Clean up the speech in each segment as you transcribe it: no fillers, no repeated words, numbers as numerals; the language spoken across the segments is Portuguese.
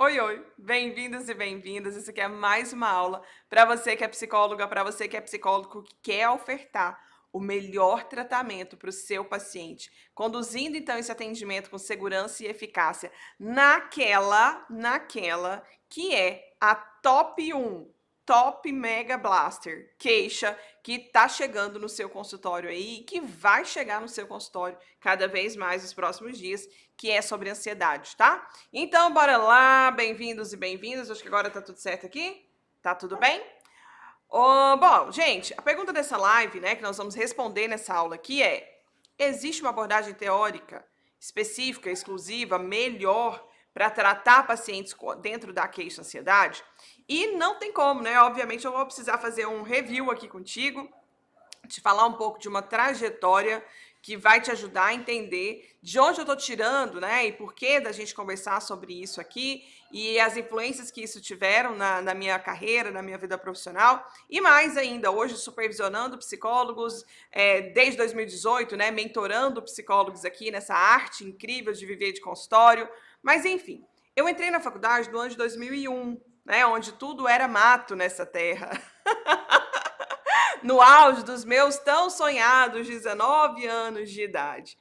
Oi, oi, bem-vindos e bem-vindas. Isso aqui é mais uma aula para você que é psicóloga, para você que é psicólogo que quer ofertar o melhor tratamento para o seu paciente, conduzindo então esse atendimento com segurança e eficácia naquela que é a top 1, top Mega Blaster queixa que tá chegando no seu consultório aí e que vai chegar no seu consultório cada vez mais nos próximos dias, que é sobre ansiedade, tá? Então, bora lá, bem-vindos e bem-vindas. Acho que agora tá tudo certo aqui. Tá tudo bem? Bom, gente, a pergunta dessa live, né, que nós vamos responder nessa aula aqui é: existe uma abordagem teórica específica, exclusiva, melhor para tratar pacientes dentro da queixa ansiedade? E não tem como, né? Obviamente, eu vou precisar fazer um review aqui contigo, te falar um pouco de uma trajetória que vai te ajudar a entender de onde eu estou tirando, né, e por que da gente conversar sobre isso aqui, e as influências que isso tiveram na minha carreira, na minha vida profissional, e mais ainda, hoje supervisionando psicólogos, desde 2018, né, mentorando psicólogos aqui nessa arte incrível de viver de consultório, mas enfim, eu entrei na faculdade no ano de 2001, né, onde tudo era mato nessa terra. No auge dos meus tão sonhados 19 anos de idade.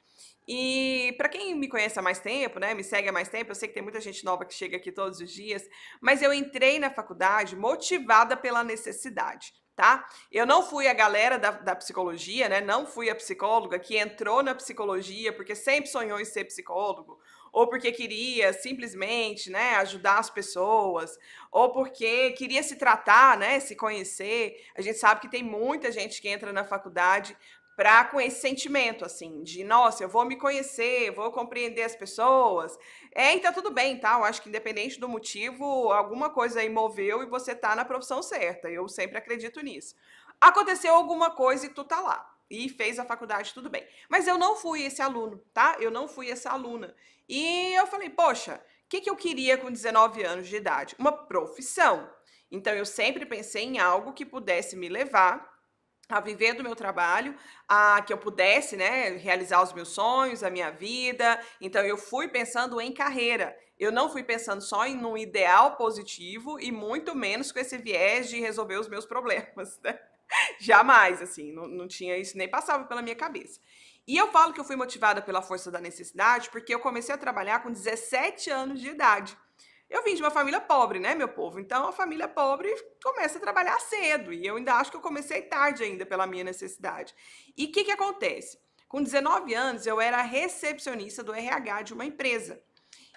E para quem me conhece há mais tempo, né, me segue há mais tempo, eu sei que tem muita gente nova que chega aqui todos os dias, mas eu entrei na faculdade motivada pela necessidade, tá? Eu não fui a galera da psicologia, né? Não fui a psicóloga que entrou na psicologia porque sempre sonhou em ser psicólogo, ou porque queria simplesmente, né, ajudar as pessoas, ou porque queria se tratar, né, se conhecer. A gente sabe que tem muita gente que entra na faculdade para com esse sentimento, assim, de, nossa, eu vou me conhecer, vou compreender as pessoas. E tá tudo bem, tá? Eu acho que independente do motivo, alguma coisa aí moveu e você tá na profissão certa. Eu sempre acredito nisso. Aconteceu alguma coisa e tu tá lá. E fez a faculdade, tudo bem. Mas eu não fui esse aluno, tá? Eu não fui essa aluna. E eu falei, poxa, o que eu queria com 19 anos de idade? Uma profissão. Então eu sempre pensei em algo que pudesse me levar a viver do meu trabalho, a que eu pudesse, né, realizar os meus sonhos, a minha vida. Então eu fui pensando em carreira. Eu não fui pensando só em um ideal positivo e muito menos com esse viés de resolver os meus problemas, né? Jamais, assim, não tinha isso, nem passava pela minha cabeça. E eu falo que eu fui motivada pela força da necessidade porque eu comecei a trabalhar com 17 anos de idade. Eu vim de uma família pobre, né, meu povo? Então, a família pobre começa a trabalhar cedo. E eu ainda acho que eu comecei tarde ainda pela minha necessidade. E o que acontece? Com 19 anos, eu era recepcionista do RH de uma empresa.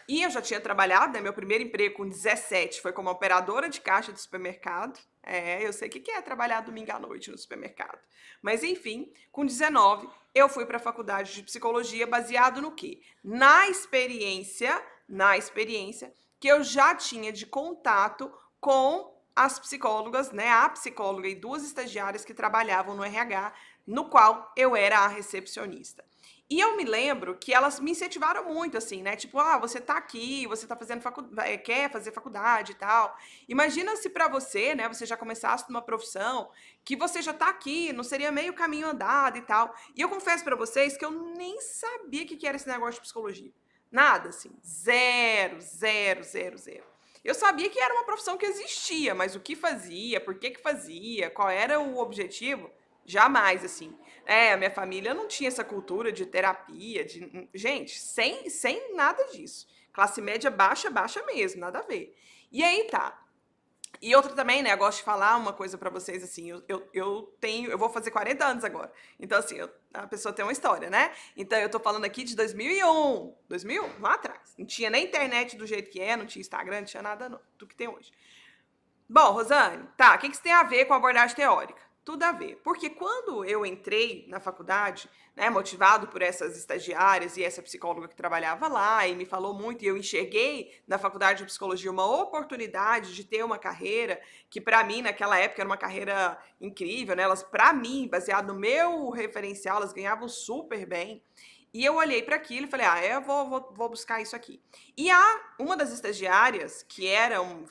E eu já tinha trabalhado, né? Meu primeiro emprego com 17 foi como operadora de caixa de supermercado. Eu sei o que é trabalhar domingo à noite no supermercado. Mas, enfim, com 19, eu fui para a faculdade de psicologia baseado no quê? Na experiência que eu já tinha de contato com as psicólogas, né? A psicóloga e duas estagiárias que trabalhavam no RH, no qual eu era a recepcionista. E eu me lembro que elas me incentivaram muito, assim, né? Tipo, você tá aqui, você tá fazendo faculdade, quer fazer faculdade e tal. Imagina se pra você, né, você já começasse numa profissão que você já tá aqui, não seria meio caminho andado e tal. E eu confesso pra vocês que eu nem sabia o que era esse negócio de psicologia. Nada, assim. Zero, zero, zero, zero. Eu sabia que era uma profissão que existia, mas o que fazia, por que fazia, qual era o objetivo, jamais, assim. A minha família não tinha essa cultura de terapia, gente, sem nada disso. Classe média baixa, baixa mesmo, nada a ver. E aí tá. E outra também, né? Eu gosto de falar uma coisa pra vocês, assim. Eu vou fazer 40 anos agora. Então, assim, a pessoa tem uma história, né? Então, eu tô falando aqui de 2001. 2001, lá atrás. Não tinha nem internet do jeito que é, não tinha Instagram, não tinha nada do que tem hoje. Bom, Rosane, tá, o que isso tem a ver com a abordagem teórica? Tudo a ver, porque quando eu entrei na faculdade, né, motivado por essas estagiárias e essa psicóloga que trabalhava lá e me falou muito, e eu enxerguei na faculdade de psicologia uma oportunidade de ter uma carreira que para mim naquela época era uma carreira incrível, né? Elas para mim, baseado no meu referencial, elas ganhavam super bem. E eu olhei para aquilo e falei: "Ah, eu vou buscar isso aqui". E uma das estagiárias, que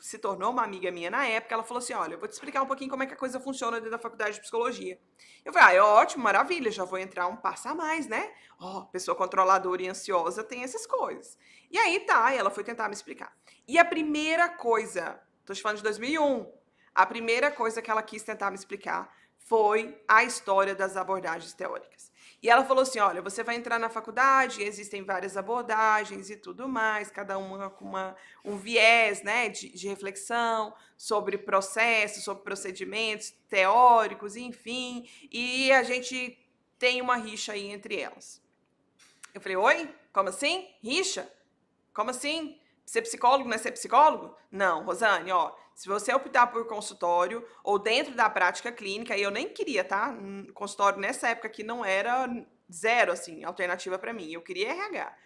se tornou uma amiga minha na época, ela falou assim: "Olha, eu vou te explicar um pouquinho como é que a coisa funciona dentro da faculdade de psicologia". Eu falei: "Ah, é ótimo, maravilha, já vou entrar um passo a mais, né? Ó, pessoa controladora e ansiosa tem essas coisas". E aí tá, ela foi tentar me explicar. E a primeira coisa, tô te falando de 2001, a primeira coisa que ela quis tentar me explicar foi a história das abordagens teóricas. E ela falou assim: olha, você vai entrar na faculdade, existem várias abordagens e tudo mais, cada uma com um viés, né, de reflexão sobre processos, sobre procedimentos teóricos, enfim, e a gente tem uma rixa aí entre elas. Eu falei: oi? Como assim? Rixa? Como assim? Ser psicólogo não é ser psicólogo? Não, Rosane, ó, se você optar por consultório ou dentro da prática clínica, e eu nem queria, tá? Consultório nessa época aqui não era zero, assim, alternativa para mim. Eu queria RH.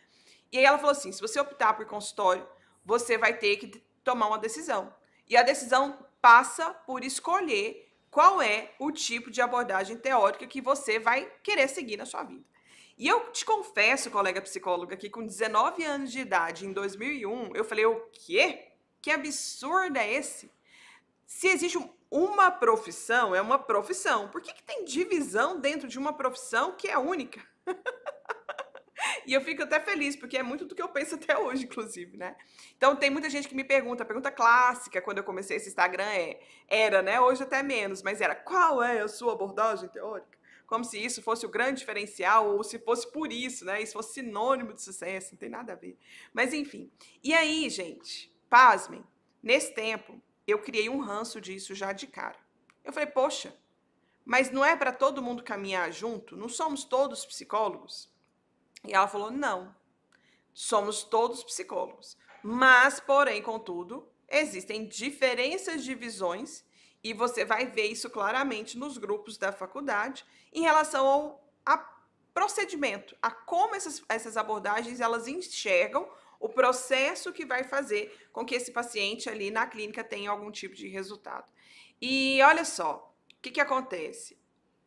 E aí ela falou assim: se você optar por consultório, você vai ter que tomar uma decisão. E a decisão passa por escolher qual é o tipo de abordagem teórica que você vai querer seguir na sua vida. E eu te confesso, colega psicóloga, que com 19 anos de idade, em 2001, eu falei: o quê? Que absurdo é esse? Se existe uma profissão, é uma profissão. Por que tem divisão dentro de uma profissão que é única? E eu fico até feliz, porque é muito do que eu penso até hoje, inclusive, né? Então, tem muita gente que me pergunta, a pergunta clássica quando eu comecei esse Instagram era, né? Hoje até menos, mas era: qual é a sua abordagem teórica? Como se isso fosse o grande diferencial, ou se fosse por isso, né? Isso fosse sinônimo de sucesso, não tem nada a ver. Mas, enfim. E aí, gente, pasmem, nesse tempo, eu criei um ranço disso já de cara. Eu falei: poxa, mas não é para todo mundo caminhar junto? Não somos todos psicólogos? E ela falou: não, somos todos psicólogos. Mas, porém, contudo, existem diferenças de visões e você vai ver isso claramente nos grupos da faculdade em relação a procedimento, a como essas abordagens elas enxergam o processo que vai fazer com que esse paciente ali na clínica tenha algum tipo de resultado. E olha só, o que acontece?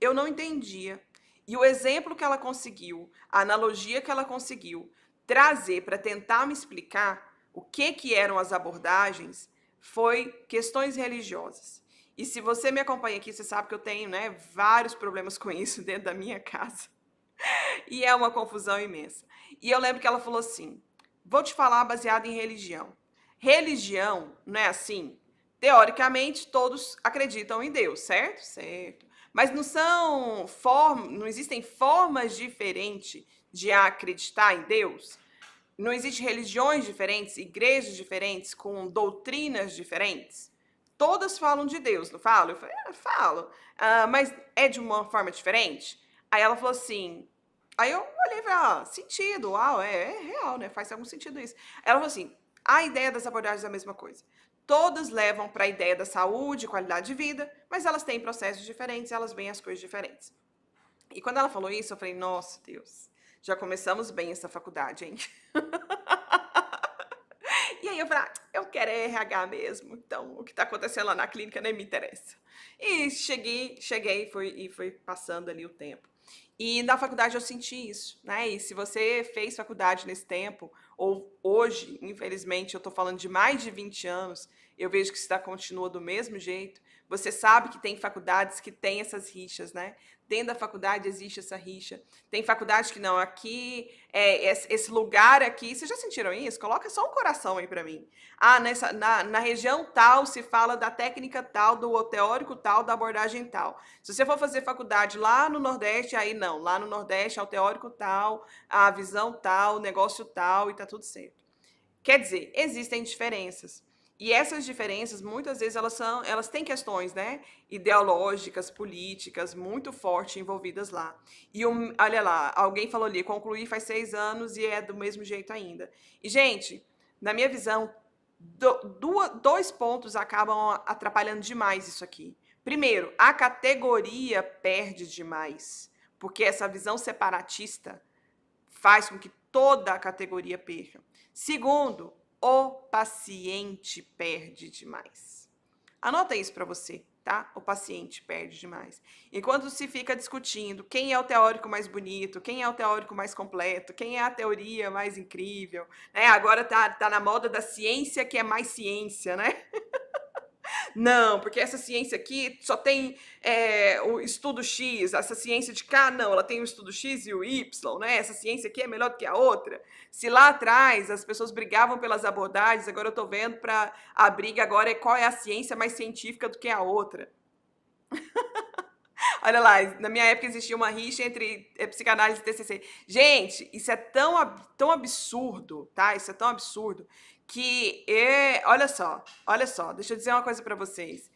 Eu não entendia. E o exemplo que ela conseguiu, a analogia que ela conseguiu trazer para tentar me explicar o que eram as abordagens foi questões religiosas. E se você me acompanha aqui, você sabe que eu tenho, né, vários problemas com isso dentro da minha casa. E é uma confusão imensa. E eu lembro que ela falou assim: vou te falar baseado em religião. Religião, não é assim? Teoricamente, todos acreditam em Deus, certo? Certo. Mas não existem formas diferentes de acreditar em Deus? Não existem religiões diferentes, igrejas diferentes, com doutrinas diferentes? Todas falam de Deus, não falam? Eu falei: falo. Mas é de uma forma diferente? Aí ela falou assim, aí eu olhei e falei: sentido, uau, é real, né? Faz algum sentido isso. Ela falou assim: a ideia das abordagens é a mesma coisa. Todas levam para a ideia da saúde, qualidade de vida, mas elas têm processos diferentes, elas veem as coisas diferentes. E quando ela falou isso, eu falei: nossa, Deus, já começamos bem essa faculdade, hein? E aí eu falei: eu quero RH mesmo, então o que está acontecendo lá na clínica nem me interessa. E cheguei e foi passando ali o tempo. E na faculdade eu senti isso, né? E se você fez faculdade nesse tempo, ou hoje, infelizmente, eu estou falando de mais de 20 anos, eu vejo que isso continua do mesmo jeito. Você sabe que tem faculdades que têm essas rixas, né? Dentro da faculdade existe essa rixa. Tem faculdade que não, aqui, esse lugar aqui, vocês já sentiram isso? Coloca só um coração aí para mim. Na região tal se fala da técnica tal, do teórico tal, da abordagem tal. Se você for fazer faculdade lá no Nordeste, aí não. Lá no Nordeste é o teórico tal, a visão tal, o negócio tal e tá tudo certo. Quer dizer, existem diferenças. E essas diferenças, muitas vezes, elas têm questões, né, ideológicas, políticas, muito fortes envolvidas lá. E olha lá, alguém falou ali: concluí faz 6 anos e é do mesmo jeito ainda. E, gente, na minha visão, dois pontos acabam atrapalhando demais isso aqui. Primeiro, a categoria perde demais, porque essa visão separatista faz com que toda a categoria perca. Segundo, o paciente perde demais. Anota isso para você, tá? tá? O paciente perde demais. Enquanto se fica discutindo quem é o teórico mais bonito, quem é o teórico mais completo, quem é a teoria mais incrível, né? Agora tá na moda da ciência que é mais ciência, né? Não, porque essa ciência aqui só tem o estudo X, essa ciência de cá, não, ela tem o estudo X e o Y, né? Essa ciência aqui é melhor do que a outra. Se lá atrás as pessoas brigavam pelas abordagens, agora eu estou vendo para a briga agora é qual é a ciência mais científica do que a outra. Olha lá, na minha época existia uma rixa entre psicanálise e TCC. Gente, isso é tão absurdo, tá? Isso é tão absurdo que, olha só, deixa eu dizer uma coisa para vocês.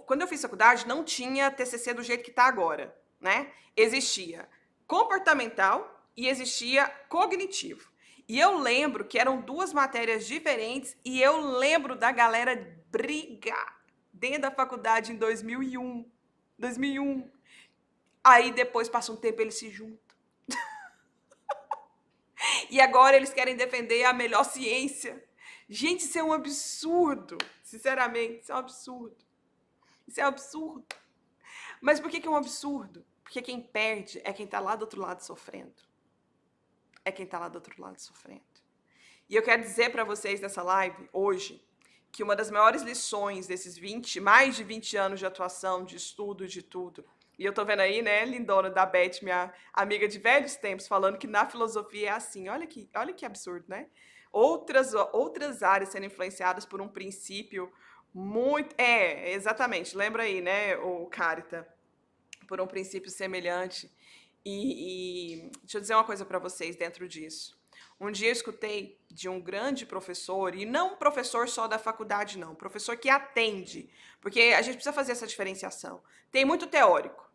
Quando eu fiz faculdade, não tinha TCC do jeito que tá agora, né? Existia comportamental e existia cognitivo. E eu lembro que eram duas matérias diferentes e eu lembro da galera brigar dentro da faculdade em 2001. 2001. Aí depois passa um tempo eles se juntam. E agora eles querem defender a melhor ciência. Gente, isso é um absurdo. Sinceramente, isso é um absurdo. Isso é um absurdo. Mas por que é um absurdo? Porque quem perde é quem está lá do outro lado sofrendo. É quem está lá do outro lado sofrendo. E eu quero dizer para vocês nessa live, hoje, que uma das maiores lições desses mais de 20 anos de atuação, de estudo, de tudo. E eu tô vendo aí, né, lindona da Beth, minha amiga de velhos tempos, falando que na filosofia é assim. Olha que absurdo, né? Outras áreas sendo influenciadas por um princípio muito... exatamente. Lembra aí, né, o Carita? Por um princípio semelhante. E deixa eu dizer uma coisa para vocês dentro disso. Um dia eu escutei de um grande professor, e não um professor só da faculdade, não, um professor que atende, porque a gente precisa fazer essa diferenciação. Tem muito teórico,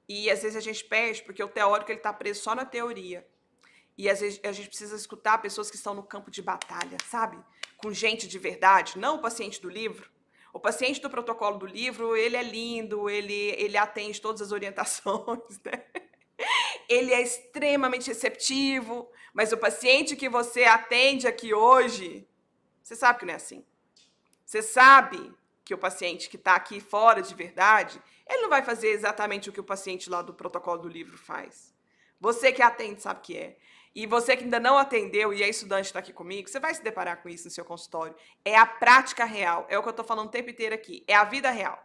e às vezes a gente perde porque o teórico está preso só na teoria. E às vezes a gente precisa escutar pessoas que estão no campo de batalha, sabe? Com gente de verdade, não o paciente do livro. O paciente do protocolo do livro, ele é lindo, ele atende todas as orientações, né? Ele é extremamente receptivo, mas o paciente que você atende aqui hoje, você sabe que não é assim. Você sabe que o paciente que está aqui fora de verdade, ele não vai fazer exatamente o que o paciente lá do protocolo do livro faz. Você que atende sabe que é. E você que ainda não atendeu e é estudante está aqui comigo, você vai se deparar com isso no seu consultório. É a prática real, é o que eu estou falando o tempo inteiro aqui, é a vida real.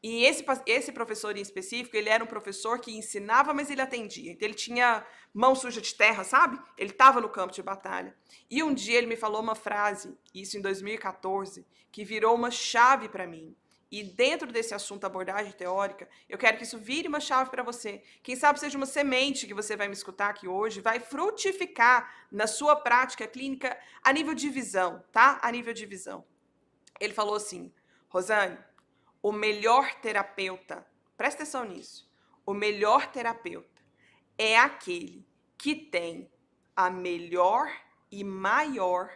E esse professor em específico, ele era um professor que ensinava, mas ele atendia. Então, ele tinha mão suja de terra, sabe? Ele estava no campo de batalha. E um dia ele me falou uma frase, isso em 2014, que virou uma chave para mim. E dentro desse assunto abordagem teórica, eu quero que isso vire uma chave para você. Quem sabe seja uma semente que você vai me escutar aqui hoje, vai frutificar na sua prática clínica a nível de visão, tá? A nível de visão. Ele falou assim, Rosane, o melhor terapeuta, presta atenção nisso, o melhor terapeuta é aquele que tem a melhor e maior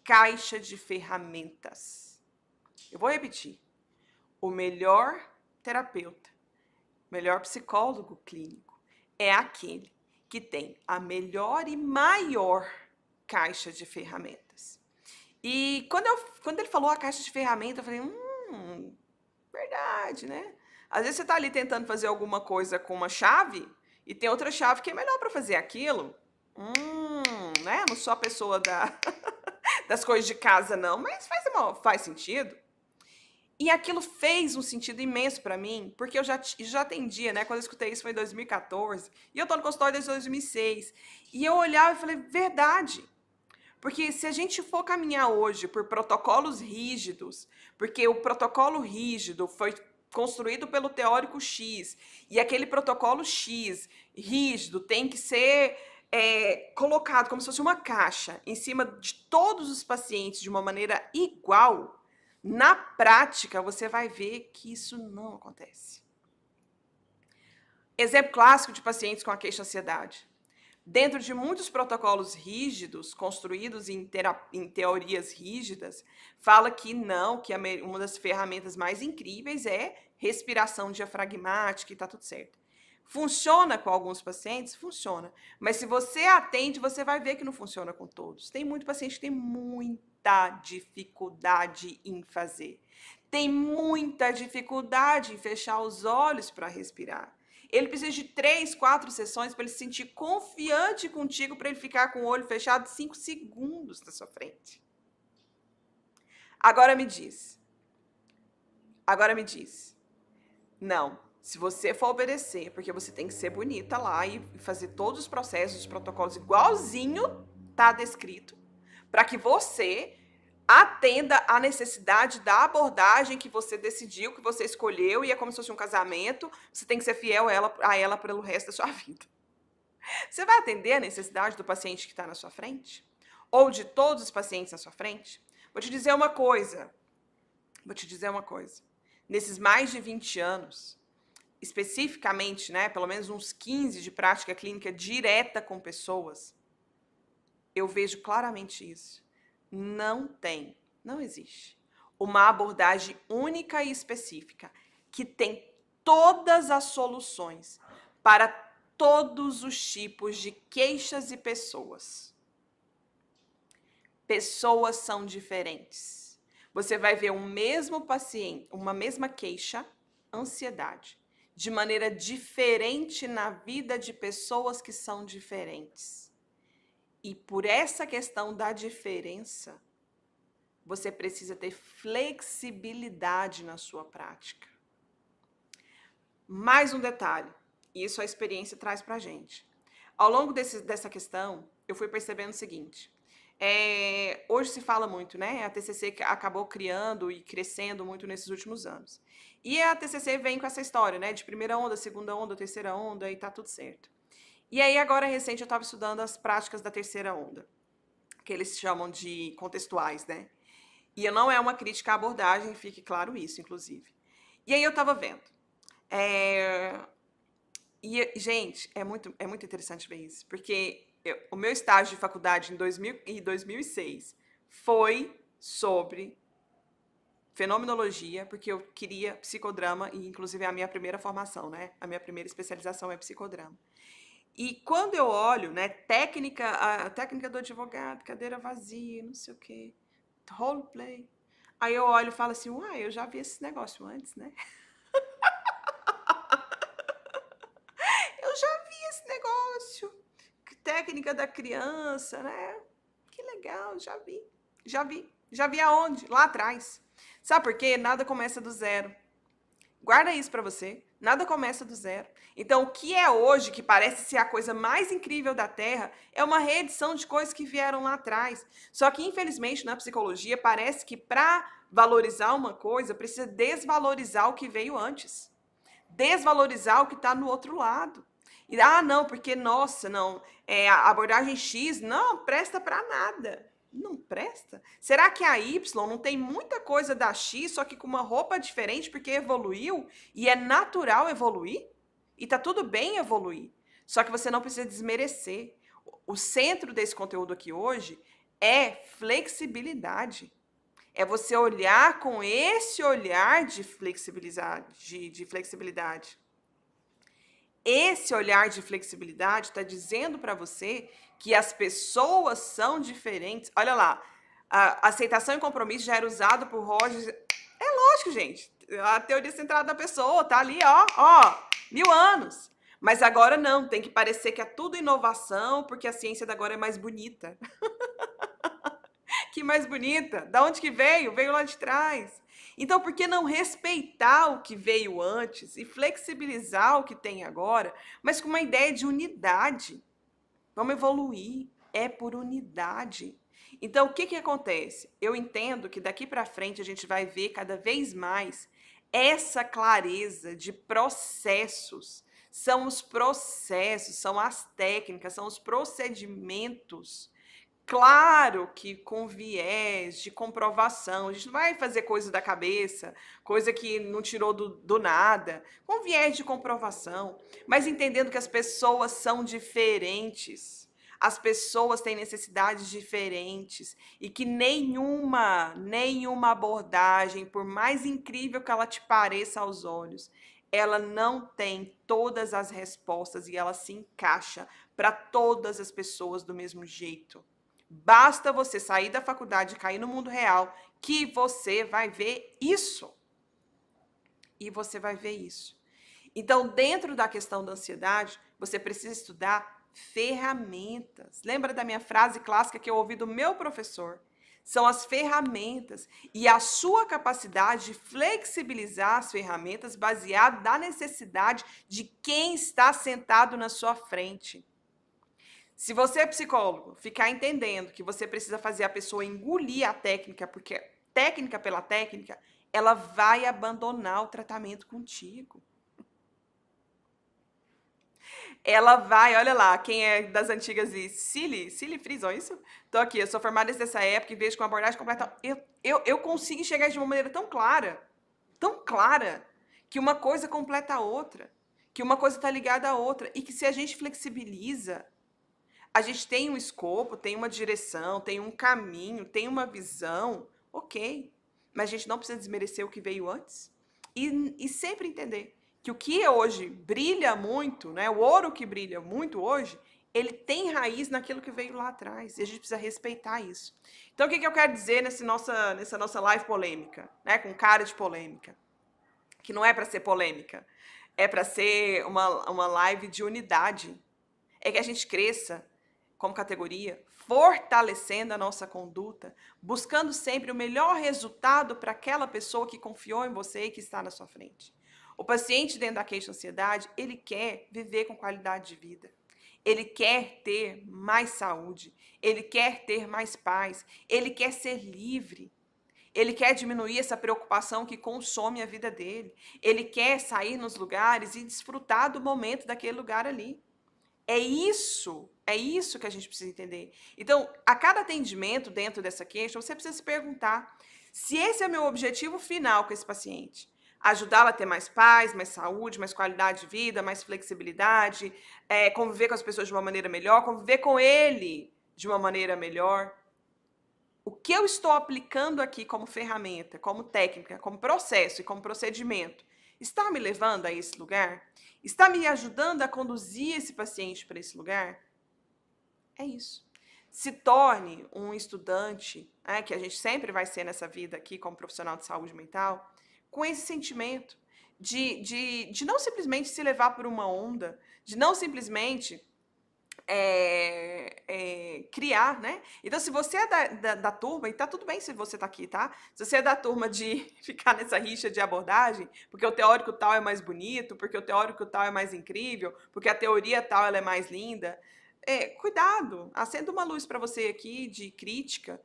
caixa de ferramentas. Eu vou repetir. O melhor terapeuta, melhor psicólogo clínico é aquele que tem a melhor e maior caixa de ferramentas. E quando ele falou a caixa de ferramentas, eu falei, verdade, né? Às vezes você está ali tentando fazer alguma coisa com uma chave e tem outra chave que é melhor para fazer aquilo. Né? Não sou a pessoa das coisas de casa, não, mas faz sentido. E aquilo fez um sentido imenso para mim, porque eu já atendia, né? Quando eu escutei isso foi em 2014, e eu tô no consultório desde 2006. E eu olhava e falei, verdade. Porque se a gente for caminhar hoje por protocolos rígidos, porque o protocolo rígido foi construído pelo teórico X, e aquele protocolo X rígido tem que ser colocado como se fosse uma caixa em cima de todos os pacientes de uma maneira igual, na prática você vai ver que isso não acontece. Exemplo clássico de pacientes com a queixa-ansiedade. Dentro de muitos protocolos rígidos, construídos em teorias rígidas, fala que não, que uma das ferramentas mais incríveis é respiração diafragmática e tá tudo certo. Funciona com alguns pacientes? Funciona. Mas se você atende, você vai ver que não funciona com todos. Tem muito paciente que tem muita dificuldade em fazer. tem muita dificuldade em fechar os olhos para respirar. Ele precisa de 3, 4 sessões para ele se sentir confiante contigo, para ele ficar com o olho fechado 5 segundos na sua frente. Agora me diz. Não, se você for obedecer, porque você tem que ser bonita lá e fazer todos os processos, os protocolos igualzinho tá descrito, para que você atenda à necessidade da abordagem que você decidiu, que você escolheu, e é como se fosse um casamento, você tem que ser fiel a ela pelo resto da sua vida. Você vai atender a necessidade do paciente que está na sua frente? Ou de todos os pacientes na sua frente? Vou te dizer uma coisa. Nesses mais de 20 anos, especificamente, né, pelo menos uns 15 de prática clínica direta com pessoas, eu vejo claramente isso. Não existe uma abordagem única e específica que tem todas as soluções para todos os tipos de queixas e pessoas. Pessoas são diferentes. Você vai ver um mesmo paciente, uma mesma queixa, ansiedade, de maneira diferente na vida de pessoas que são diferentes. E por essa questão da diferença, você precisa ter flexibilidade na sua prática. Mais um detalhe, e isso a experiência traz pra gente. Ao longo dessa questão, eu fui percebendo o seguinte. Hoje se fala muito, né? A TCC acabou criando e crescendo muito nesses últimos anos. E a TCC vem com essa história, né? De primeira onda, segunda onda, terceira onda, e tá tudo certo. E aí, agora, recente, eu estava estudando as práticas da terceira onda, que eles chamam de contextuais, né? E não é uma crítica à abordagem, fique claro isso, inclusive. E aí eu estava vendo. Gente, é muito interessante ver isso, porque o meu estágio de faculdade em 2006 foi sobre fenomenologia, porque eu queria psicodrama, e inclusive é a minha primeira formação, né? A minha primeira especialização é psicodrama. E quando eu olho, né, a técnica do advogado, cadeira vazia, não sei o quê, roleplay, aí eu olho e falo assim, uai, eu já vi esse negócio antes, né? Eu já vi esse negócio, técnica da criança, né? Que legal, já vi. Já vi aonde? Lá atrás. Sabe por quê? Nada começa do zero. Guarda isso para você. Nada começa do zero. Então, o que é hoje, que parece ser a coisa mais incrível da Terra, é uma reedição de coisas que vieram lá atrás. Só que, infelizmente, na psicologia, parece que para valorizar uma coisa, precisa desvalorizar o que veio antes. Desvalorizar o que está no outro lado. E, não, porque, nossa, não, a abordagem X não presta para nada. Não presta? Será que a Y não tem muita coisa da X, só que com uma roupa diferente porque evoluiu? E é natural evoluir? E tá tudo bem evoluir. Só que você não precisa desmerecer. O centro desse conteúdo aqui hoje é flexibilidade. É você olhar com esse olhar de flexibilidade. Esse olhar de flexibilidade está dizendo para você que as pessoas são diferentes. Olha lá, a aceitação e compromisso já era usado por Rogers. É lógico, gente. A teoria centrada da pessoa tá ali, ó, 1000 anos. Mas agora não, tem que parecer que é tudo inovação, porque a ciência da agora é mais bonita. Que mais bonita? Da onde que veio? Veio lá de trás. Então, por que não respeitar o que veio antes e flexibilizar o que tem agora, mas com uma ideia de unidade? Vamos evoluir, é por unidade. Então, o que acontece? Eu entendo que daqui para frente a gente vai ver cada vez mais essa clareza de processos. São os processos, são as técnicas, são os procedimentos. Claro que com viés de comprovação, a gente não vai fazer coisa da cabeça, coisa que não tirou do nada, com viés de comprovação, mas entendendo que as pessoas são diferentes, as pessoas têm necessidades diferentes e que nenhuma abordagem, por mais incrível que ela te pareça aos olhos, ela não tem todas as respostas e ela se encaixa para todas as pessoas do mesmo jeito. Basta você sair da faculdade e cair no mundo real que você vai ver isso. E você vai ver isso. Então, dentro da questão da ansiedade, você precisa estudar ferramentas. Lembra da minha frase clássica que eu ouvi do meu professor? São as ferramentas e a sua capacidade de flexibilizar as ferramentas baseado na necessidade de quem está sentado na sua frente. Se você é psicólogo, ficar entendendo que você precisa fazer a pessoa engolir a técnica, porque técnica pela técnica, ela vai abandonar o tratamento contigo. Ela vai, olha lá, quem é das antigas diz, Cili Frison, isso? Tô aqui, eu sou formada desde essa época e vejo com abordagem completa. Eu consigo enxergar de uma maneira tão clara, que uma coisa completa a outra, que uma coisa está ligada à outra, e que se a gente flexibiliza, a gente tem um escopo, tem uma direção, tem um caminho, tem uma visão, ok. Mas a gente não precisa desmerecer o que veio antes. E sempre entender que o que hoje brilha muito, né, o ouro que brilha muito hoje, ele tem raiz naquilo que veio lá atrás. E a gente precisa respeitar isso. Então, o que eu quero dizer nessa nossa live polêmica, né, com cara de polêmica? Que não é para ser polêmica, é para ser uma live de unidade. É que a gente cresça como categoria, fortalecendo a nossa conduta, buscando sempre o melhor resultado para aquela pessoa que confiou em você e que está na sua frente. O paciente dentro da queixa de ansiedade, ele quer viver com qualidade de vida. Ele quer ter mais saúde, ele quer ter mais paz, ele quer ser livre. Ele quer diminuir essa preocupação que consome a vida dele. Ele quer sair nos lugares e desfrutar do momento daquele lugar ali. É isso que a gente precisa entender. Então, a cada atendimento dentro dessa queixa, você precisa se perguntar se esse é o meu objetivo final com esse paciente. Ajudá-lo a ter mais paz, mais saúde, mais qualidade de vida, mais flexibilidade, conviver com as pessoas de uma maneira melhor, conviver com ele de uma maneira melhor. O que eu estou aplicando aqui como ferramenta, como técnica, como processo e como procedimento, está me levando a esse lugar? Está me ajudando a conduzir esse paciente para esse lugar? É isso. Se torne um estudante, que a gente sempre vai ser nessa vida aqui como profissional de saúde mental, com esse sentimento de não simplesmente se levar por uma onda, de não simplesmente criar, né? Então, se você é da turma, e tá tudo bem se você tá aqui, tá? Se você é da turma de ficar nessa rixa de abordagem, porque o teórico tal é mais bonito, porque o teórico tal é mais incrível, porque a teoria tal ela é mais linda, cuidado, acenda uma luz para você aqui de crítica.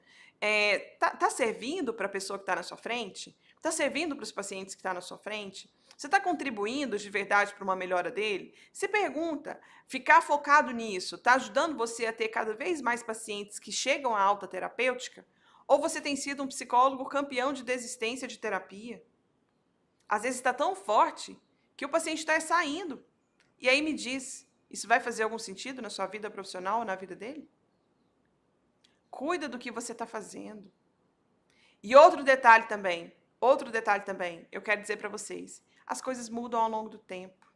Tá servindo para a pessoa que está na sua frente? Está servindo para os pacientes que estão na sua frente? Você está contribuindo de verdade para uma melhora dele? Se pergunta, ficar focado nisso está ajudando você a ter cada vez mais pacientes que chegam à alta terapêutica? Ou você tem sido um psicólogo campeão de desistência de terapia? Às vezes está tão forte que o paciente está saindo. E aí me diz, isso vai fazer algum sentido na sua vida profissional ou na vida dele? Cuida do que você está fazendo. E outro detalhe também, eu quero dizer para vocês, as coisas mudam ao longo do tempo.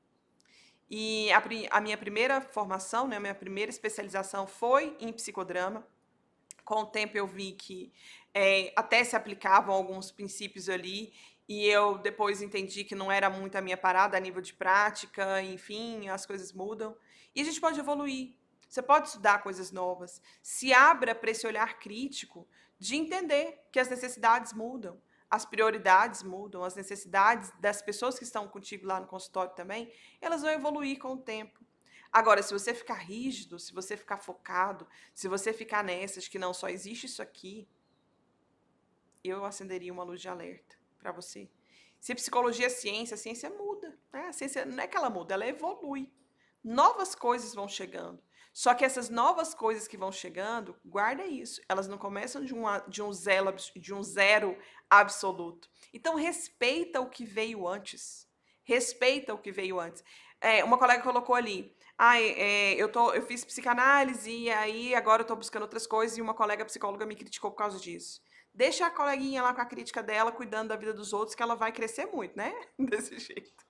E a minha primeira formação, né, a minha primeira especialização foi em psicodrama. Com o tempo eu vi que até se aplicavam alguns princípios ali, e eu depois entendi que não era muito a minha parada a nível de prática, enfim, as coisas mudam. E a gente pode evoluir, você pode estudar coisas novas, se abra para esse olhar crítico de entender que as necessidades mudam, as prioridades mudam, as necessidades das pessoas que estão contigo lá no consultório também, elas vão evoluir com o tempo. Agora, se você ficar rígido, se você ficar focado, se você ficar nessas que não só existe isso aqui, eu acenderia uma luz de alerta para você. Se psicologia é ciência, a ciência muda, né? A ciência não é que ela muda, ela evolui. Novas coisas vão chegando. Só que essas novas coisas que vão chegando, guarda isso, elas não começam de um zero absoluto. Então, respeita o que veio antes. Respeita o que veio antes. Uma colega colocou ali, eu fiz psicanálise e aí agora eu estou buscando outras coisas e uma colega psicóloga me criticou por causa disso. Deixa a coleguinha lá com a crítica dela, cuidando da vida dos outros, que ela vai crescer muito, né? Desse jeito.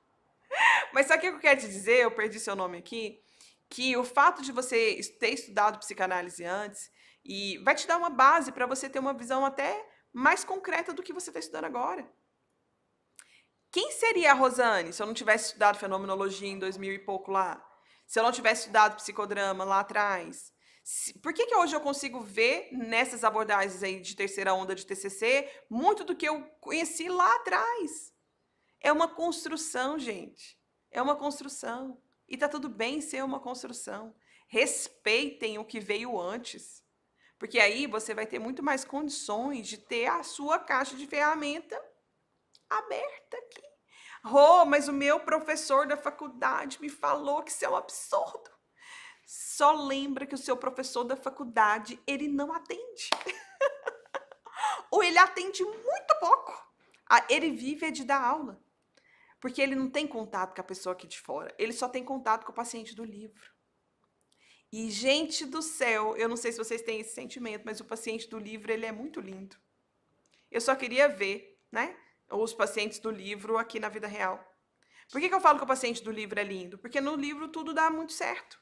Mas sabe o que eu quero te dizer? Eu perdi seu nome aqui. Que o fato de você ter estudado psicanálise antes e vai te dar uma base para você ter uma visão até mais concreta do que você está estudando agora. Quem seria a Rosane se eu não tivesse estudado fenomenologia em 2000 e pouco lá? Se eu não tivesse estudado psicodrama lá atrás? Por que que hoje eu consigo ver nessas abordagens aí de terceira onda de TCC muito do que eu conheci lá atrás? É uma construção, gente. É uma construção. E tá tudo bem ser uma construção. Respeitem o que veio antes. Porque aí você vai ter muito mais condições de ter a sua caixa de ferramenta aberta aqui. Rô, mas o meu professor da faculdade me falou que isso é um absurdo. Só lembra que o seu professor da faculdade, ele não atende. Ou ele atende muito pouco. Ele vive de dar aula. Porque ele não tem contato com a pessoa aqui de fora. Ele só tem contato com o paciente do livro. E, gente do céu, eu não sei se vocês têm esse sentimento, mas o paciente do livro, ele é muito lindo. Eu só queria ver, né, os pacientes do livro aqui na vida real. Por que que eu falo que o paciente do livro é lindo? Porque no livro tudo dá muito certo.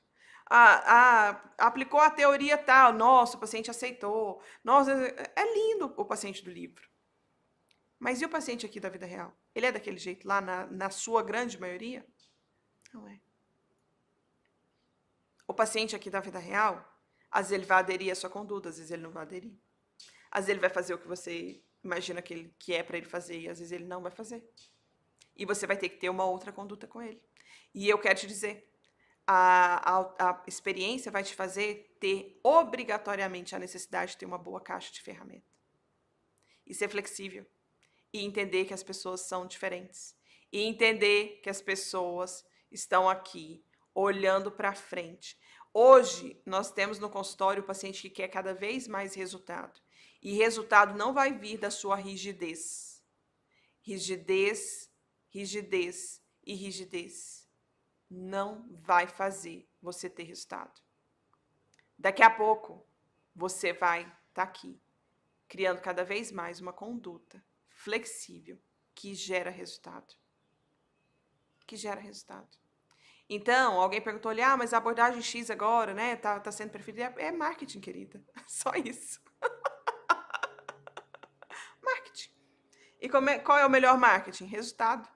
Aplicou a teoria tal, nossa, o paciente aceitou. Nossa, é lindo o paciente do livro. Mas e o paciente aqui da vida real? Ele é daquele jeito lá na sua grande maioria? Não é. O paciente aqui da vida real, às vezes ele vai aderir à sua conduta, às vezes ele não vai aderir. Às vezes ele vai fazer o que você imagina que é para ele fazer e às vezes ele não vai fazer. E você vai ter que ter uma outra conduta com ele. E eu quero te dizer, a experiência vai te fazer ter obrigatoriamente a necessidade de ter uma boa caixa de ferramenta. E ser flexível. E entender que as pessoas são diferentes. E entender que as pessoas estão aqui olhando para frente. Hoje, nós temos no consultório o paciente que quer cada vez mais resultado. E resultado não vai vir da sua rigidez. Rigidez, rigidez e rigidez não vai fazer você ter resultado. Daqui a pouco, você vai estar aqui, criando cada vez mais uma conduta flexível que gera resultado. Que gera resultado. Então, alguém perguntou ali, mas a abordagem X agora, né, tá sendo preferida. É marketing, querida. Só isso. Marketing. E qual é o melhor marketing? Resultado.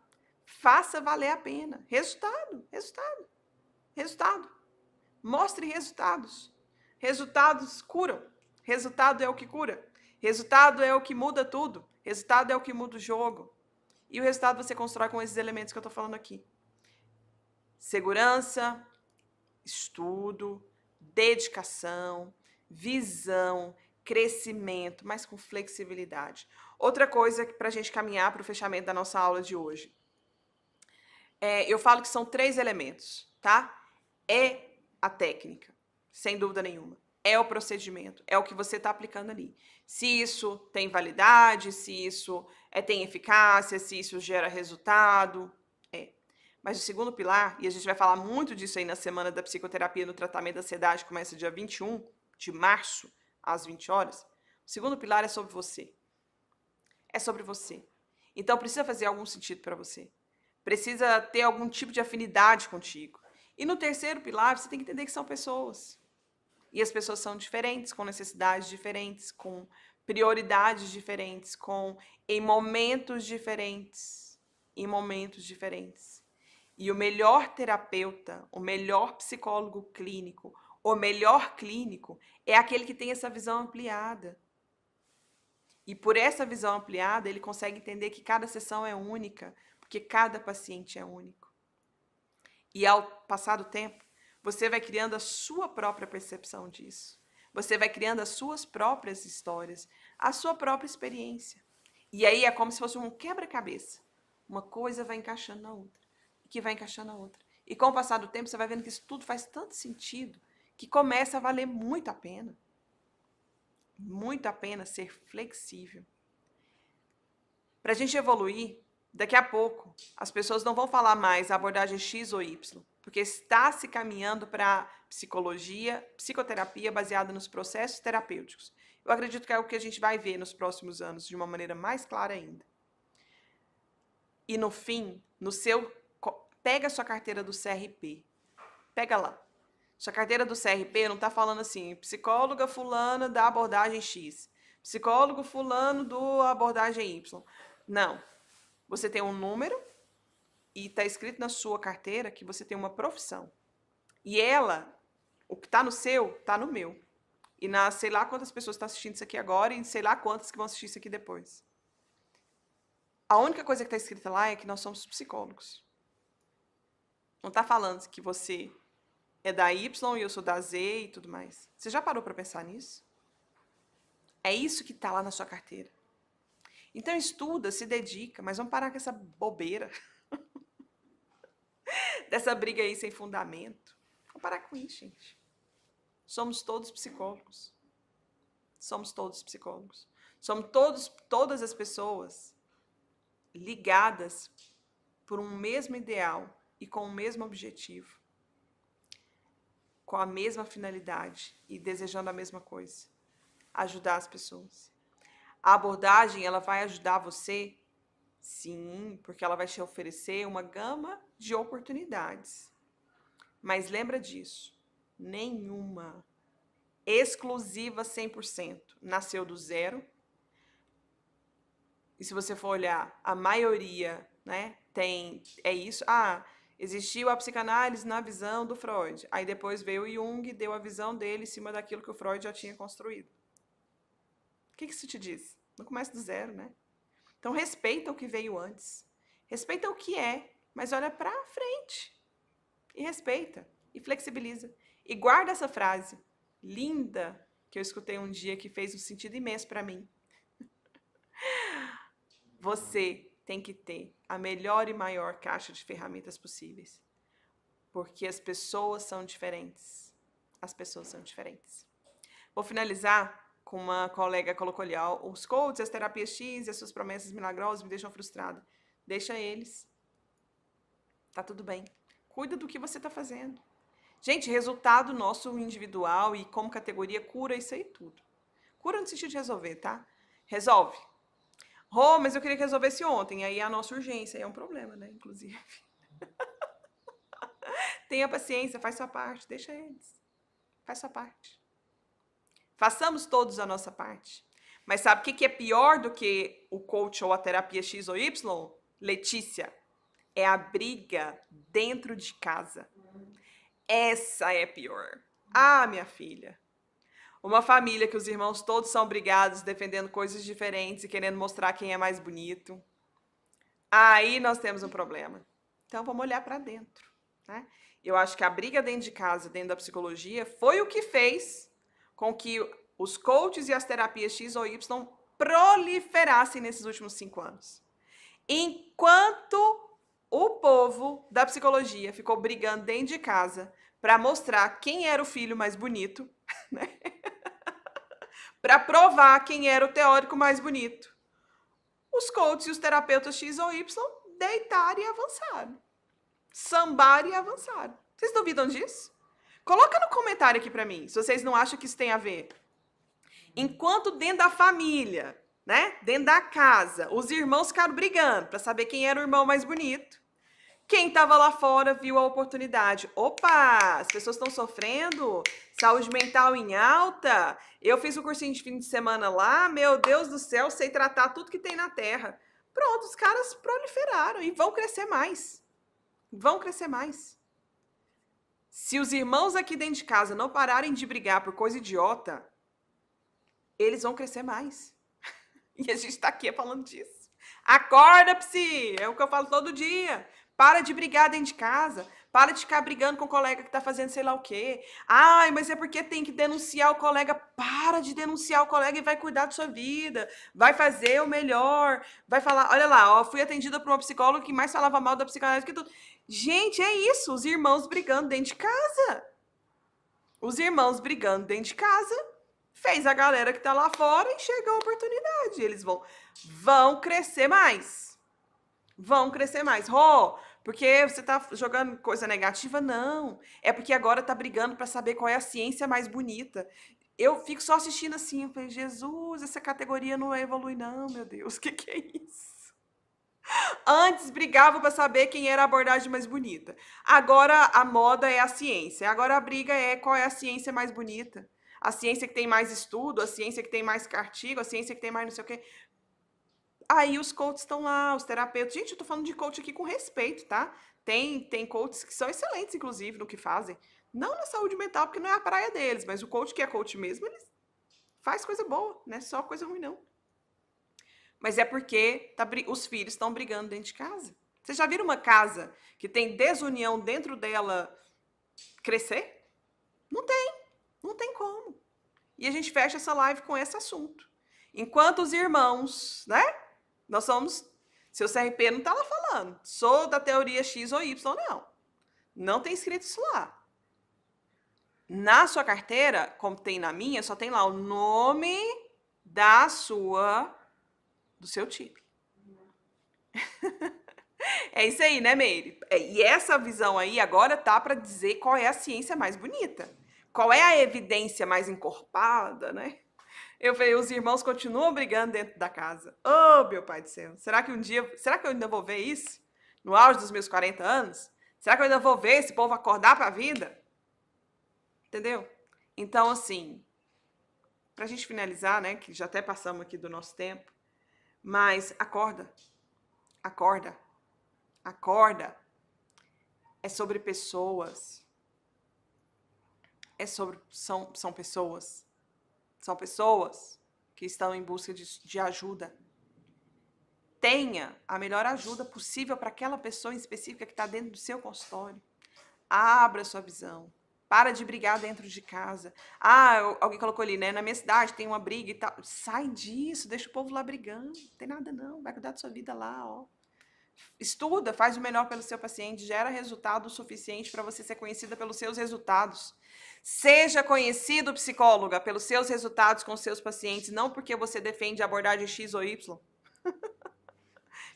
Faça valer a pena. Resultado, resultado, resultado. Mostre resultados. Resultados curam. Resultado é o que cura. Resultado é o que muda tudo. Resultado é o que muda o jogo. E o resultado você constrói com esses elementos que eu estou falando aqui. Segurança, estudo, dedicação, visão, crescimento, mas com flexibilidade. Outra coisa para a gente caminhar para o fechamento da nossa aula de hoje. Eu falo que são 3 elementos, tá? É a técnica, sem dúvida nenhuma. É o procedimento, é o que você está aplicando ali. Se isso tem validade, se isso tem eficácia, se isso gera resultado, Mas o segundo pilar, e a gente vai falar muito disso aí na Semana da Psicoterapia no Tratamento da Ansiedade, que começa dia 21 de março, às 20 horas. O segundo pilar é sobre você. É sobre você. Então precisa fazer algum sentido para você. Precisa ter algum tipo de afinidade contigo. E no terceiro pilar, você tem que entender que são pessoas. E as pessoas são diferentes, com necessidades diferentes, com prioridades diferentes, em momentos diferentes. Em momentos diferentes. E o melhor terapeuta, o melhor psicólogo clínico, o melhor clínico é aquele que tem essa visão ampliada. E por essa visão ampliada, ele consegue entender que cada sessão é única, porque cada paciente é único. E ao passar do tempo, você vai criando a sua própria percepção disso. Você vai criando as suas próprias histórias, a sua própria experiência. E aí é como se fosse um quebra-cabeça. Uma coisa vai encaixando na outra, que vai encaixando na outra. E com o passar do tempo, você vai vendo que isso tudo faz tanto sentido, que começa a valer muito a pena. Muito a pena ser flexível. Para a gente evoluir, daqui a pouco, as pessoas não vão falar mais a abordagem X ou Y, porque está se caminhando para psicologia, psicoterapia baseada nos processos terapêuticos. Eu acredito que é o que a gente vai ver nos próximos anos, de uma maneira mais clara ainda. E no fim, pega a sua carteira do CRP, pega lá. Sua carteira do CRP não está falando assim, psicóloga fulana da abordagem X, psicólogo fulano da abordagem Y. Não. Você tem um número e está escrito na sua carteira que você tem uma profissão. E o que está no seu, está no meu. E na sei lá quantas pessoas estão assistindo isso aqui agora e sei lá quantas que vão assistir isso aqui depois. A única coisa que está escrita lá é que nós somos psicólogos. Não está falando que você é da Y e eu sou da Z e tudo mais. Você já parou para pensar nisso? É isso que está lá na sua carteira. Então estuda, se dedica, mas vamos parar com essa bobeira. Dessa briga aí sem fundamento. Vamos parar com isso, gente. Somos todos psicólogos. Somos todos psicólogos. Somos todas as pessoas ligadas por um mesmo ideal e com o mesmo objetivo, com a mesma finalidade e desejando a mesma coisa, ajudar as pessoas. A abordagem, ela vai ajudar você, sim, porque ela vai te oferecer uma gama de oportunidades. Mas lembra disso, nenhuma exclusiva 100% nasceu do zero. E se você for olhar, a maioria, né, é isso. Existiu a psicanálise na visão do Freud. Aí depois veio o Jung e deu a visão dele em cima daquilo que o Freud já tinha construído. O que isso te diz? Não começa do zero, né? Então respeita o que veio antes. Respeita o que é, mas olha pra frente. E respeita. E flexibiliza. E guarda essa frase linda que eu escutei um dia que fez um sentido imenso pra mim. Você tem que ter a melhor e maior caixa de ferramentas possíveis. Porque as pessoas são diferentes. As pessoas são diferentes. Vou finalizar com uma colega colocou ali, os coaches, as terapias X e as suas promessas milagrosas me deixam frustrada. Deixa eles. Tá tudo bem. Cuida do que você tá fazendo. Gente, resultado nosso individual e como categoria cura isso aí tudo. Cura no sentido de resolver, tá? Resolve. Mas eu queria que resolvesse ontem. Aí a nossa urgência é um problema, né? Inclusive. Tenha paciência, faz sua parte, deixa eles. Faz sua parte. Façamos todos a nossa parte. Mas sabe o que é pior do que o coach ou a terapia X ou Y? Letícia, é a briga dentro de casa. Essa é pior. Minha filha. Uma família que os irmãos todos são brigados, defendendo coisas diferentes e querendo mostrar quem é mais bonito. Aí nós temos um problema. Então vamos olhar para dentro, né? Eu acho que a briga dentro de casa, dentro da psicologia, foi o que fez com que os coaches e as terapias X ou Y proliferassem nesses últimos 5 anos. Enquanto o povo da psicologia ficou brigando dentro de casa para mostrar quem era o filho mais bonito, né? Para provar quem era o teórico mais bonito. Os coaches e os terapeutas X ou Y deitaram e avançaram. Sambaram e avançaram. Vocês duvidam disso? Coloca no comentário aqui para mim, se vocês não acham que isso tem a ver. Enquanto dentro da família, né, dentro da casa, os irmãos ficaram brigando para saber quem era o irmão mais bonito, quem estava lá fora viu a oportunidade. Opa, as pessoas estão sofrendo, saúde mental em alta. Eu fiz um cursinho de fim de semana lá, meu Deus do céu, sei tratar tudo que tem na terra. Pronto, os caras proliferaram e vão crescer mais. Vão crescer mais. Se os irmãos aqui dentro de casa não pararem de brigar por coisa idiota, eles vão crescer mais. E a gente está aqui falando disso. Acorda, psi! É o que eu falo todo dia. Para de brigar dentro de casa. Para de ficar brigando com o colega que está fazendo sei lá o quê. Mas é porque tem que denunciar o colega. Para de denunciar o colega e vai cuidar da sua vida. Vai fazer o melhor. Vai falar, olha lá, fui atendida por uma psicóloga que mais falava mal da psicanálise que tudo. Gente, é isso. Os irmãos brigando dentro de casa. Os irmãos brigando dentro de casa fez a galera que tá lá fora enxergar a oportunidade. Eles vão crescer mais. Vão crescer mais. Porque você tá jogando coisa negativa? Não. É porque agora tá brigando para saber qual é a ciência mais bonita. Eu fico só assistindo assim, eu falei, Jesus, essa categoria não evolui não, meu Deus, o que é isso? Antes brigavam para saber quem era a abordagem mais bonita. Agora a moda é a ciência. Agora a briga é qual é a ciência mais bonita. A ciência que tem mais estudo, a ciência que tem mais artigo, a ciência que tem mais não sei o quê. Aí os coaches estão lá, os terapeutas. Gente, eu tô falando de coach aqui com respeito, tá? Tem coaches que são excelentes, inclusive, no que fazem. Não na saúde mental, porque não é a praia deles, mas o coach que é coach mesmo, ele faz coisa boa, não é só coisa ruim, não. Mas é porque os filhos estão brigando dentro de casa. Vocês já viram uma casa que tem desunião dentro dela crescer? Não tem, não tem como. E a gente fecha essa live com esse assunto. Enquanto os irmãos, né? Nós somos. Seu CRP não está lá falando. Sou da teoria X ou Y, não. Não tem escrito isso lá. Na sua carteira, como tem na minha, só tem lá o nome do seu time. É isso aí, né, Meire? E essa visão aí agora tá para dizer qual é a ciência mais bonita. Qual é a evidência mais encorpada, né? Eu falei, os irmãos continuam brigando dentro da casa. Oh, meu pai do céu. Será que eu ainda vou ver isso? No auge dos meus 40 anos? Será que eu ainda vou ver esse povo acordar para a vida? Entendeu? Então, assim, pra gente finalizar, né, que já até passamos aqui do nosso tempo, mas acorda. Acorda. Acorda. É sobre pessoas. São pessoas. São pessoas que estão em busca de ajuda. Tenha a melhor ajuda possível para aquela pessoa em específica que está dentro do seu consultório. Abra sua visão. Para de brigar dentro de casa. Alguém colocou ali, né? Na minha cidade tem uma briga e tal. Sai disso, deixa o povo lá brigando. Não tem nada não, vai cuidar da sua vida lá, ó. Estuda, faz o melhor pelo seu paciente, gera resultado suficiente para você ser conhecida pelos seus resultados. Seja conhecido, psicóloga, pelos seus resultados com seus pacientes, não porque você defende a abordagem X ou Y.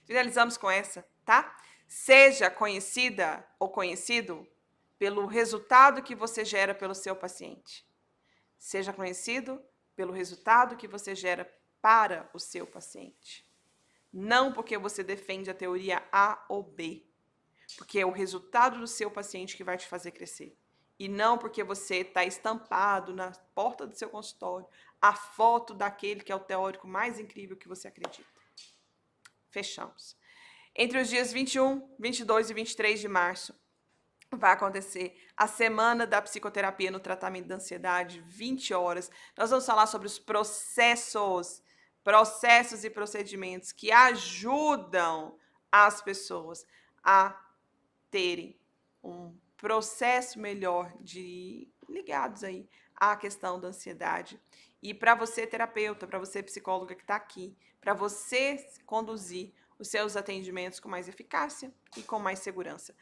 Finalizamos com essa, tá? Seja conhecida ou conhecido pelo resultado que você gera pelo seu paciente. Seja conhecido pelo resultado que você gera para o seu paciente. Não porque você defende a teoria A ou B, porque é o resultado do seu paciente que vai te fazer crescer. E não porque você está estampado na porta do seu consultório a foto daquele que é o teórico mais incrível que você acredita. Fechamos. Entre os dias 21, 22 e 23 de março, vai acontecer a Semana da Psicoterapia no Tratamento da Ansiedade, 20 horas. Nós vamos falar sobre os processos e procedimentos que ajudam as pessoas a terem um processo melhor ligados aí à questão da ansiedade. E para você, terapeuta, para você, psicóloga que está aqui, para você conduzir os seus atendimentos com mais eficácia e com mais segurança.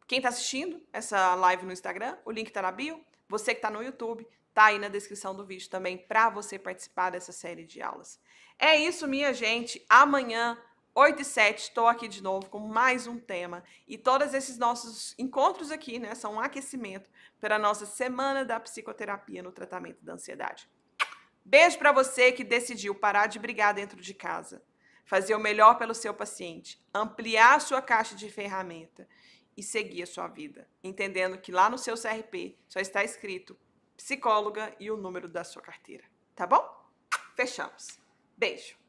Quem está assistindo essa live no Instagram, o link está na bio. Você que está no YouTube, tá aí na descrição do vídeo também para você participar dessa série de aulas. É isso, minha gente. Amanhã, 8h07, estou aqui de novo com mais um tema. E todos esses nossos encontros aqui, né, são um aquecimento para a nossa Semana da Psicoterapia no Tratamento da Ansiedade. Beijo para você que decidiu parar de brigar dentro de casa, fazer o melhor pelo seu paciente, ampliar a sua caixa de ferramenta e seguir a sua vida, entendendo que lá no seu CRP só está escrito psicóloga e o número da sua carteira, tá bom? Fechamos. Beijo.